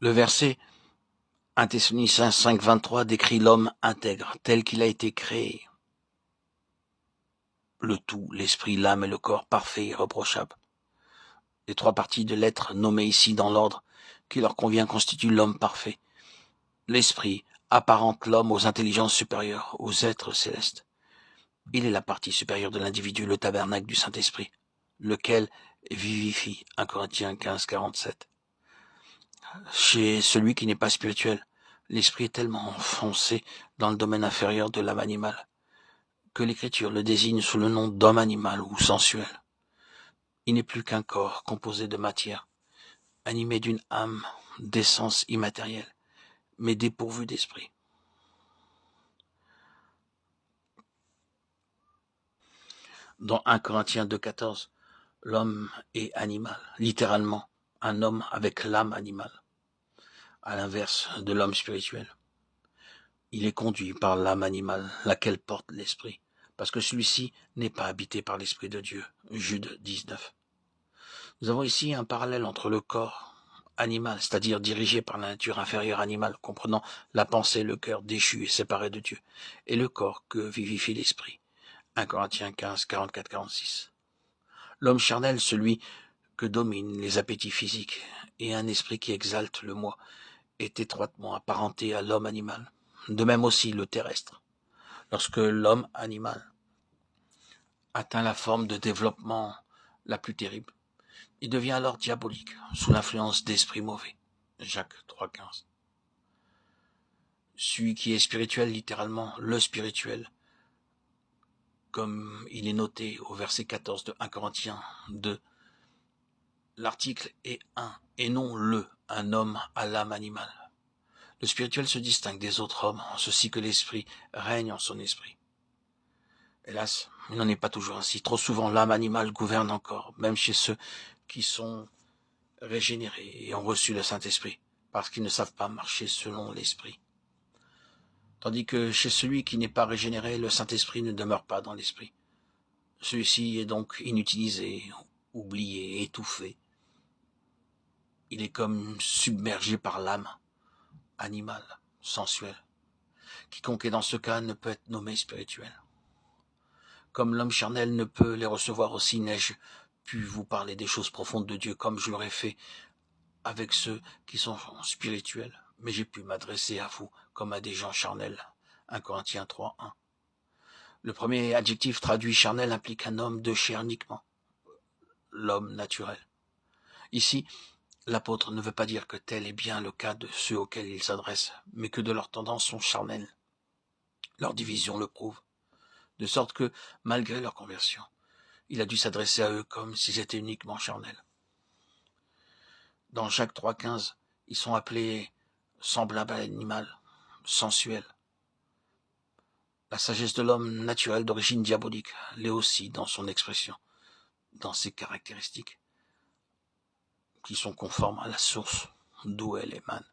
Le verset 1 Thessaloniciens 5, 23 décrit l'homme intègre, tel qu'il a été créé. Le tout, l'esprit, l'âme et le corps, parfait et irréprochable. Les trois parties de l'être nommées ici dans l'ordre qui leur convient constituent l'homme parfait. L'esprit apparente l'homme aux intelligences supérieures, aux êtres célestes. Il est la partie supérieure de l'individu, le tabernacle du Saint-Esprit, lequel vivifie. 1 Corinthiens 15, 47. Chez celui qui n'est pas spirituel, l'esprit est tellement enfoncé dans le domaine inférieur de l'âme animale que l'Écriture le désigne sous le nom d'homme animal ou sensuel. Il n'est plus qu'un corps composé de matière, animé d'une âme d'essence immatérielle, mais dépourvu d'esprit. Dans 1 Corinthiens 2,14, l'homme est animal, littéralement, un homme avec l'âme animale, à l'inverse de l'homme spirituel. Il est conduit par l'âme animale, laquelle porte l'esprit, parce que celui-ci n'est pas habité par l'esprit de Dieu. Jude 19. Nous avons ici un parallèle entre le corps animal, c'est-à-dire dirigé par la nature inférieure animale, comprenant la pensée, le cœur déchu et séparé de Dieu, et le corps que vivifie l'esprit. 1 Corinthiens 15, 44, 46. L'homme charnel, celui que dominent les appétits physiques, et un esprit qui exalte le moi, est étroitement apparenté à l'homme animal. De même aussi le terrestre. Lorsque l'homme animal atteint la forme de développement la plus terrible, il devient alors diabolique, sous l'influence d'esprits mauvais. Jacques 3,15. Celui qui est spirituel, littéralement le spirituel, comme il est noté au verset 14 de 1 Corinthiens 2, l'article est un, et non le, un homme à l'âme animale. Le spirituel se distingue des autres hommes, en ceci que l'esprit règne en son esprit. Hélas, il n'en est pas toujours ainsi. Trop souvent, l'âme animale gouverne encore, même chez ceux qui sont régénérés et ont reçu le Saint-Esprit, parce qu'ils ne savent pas marcher selon l'Esprit. Tandis que chez celui qui n'est pas régénéré, le Saint-Esprit ne demeure pas dans l'Esprit. Celui-ci est donc inutilisé, oublié, étouffé. Il est comme submergé par l'âme animale, sensuelle. Quiconque est dans ce cas ne peut être nommé spirituel. Comme l'homme charnel ne peut les recevoir aussi, n'ai-je pu vous parler des choses profondes de Dieu comme je l'aurais fait avec ceux qui sont spirituels, mais j'ai pu m'adresser à vous comme à des gens charnels. 1 Corinthiens 3, 1. Le premier adjectif traduit charnel implique un homme de chair uniquement, l'homme naturel. Ici, l'apôtre ne veut pas dire que tel est bien le cas de ceux auxquels il s'adresse, mais que de leurs tendances sont charnelles. Leur division le prouve, de sorte que, malgré leur conversion, il a dû s'adresser à eux comme s'ils étaient uniquement charnels. Dans Jacques 3,15, ils sont appelés semblables à l'animal, sensuels. La sagesse de l'homme naturel d'origine diabolique l'est aussi dans son expression, dans ses caractéristiques, qui sont conformes à la source d'où elle émane.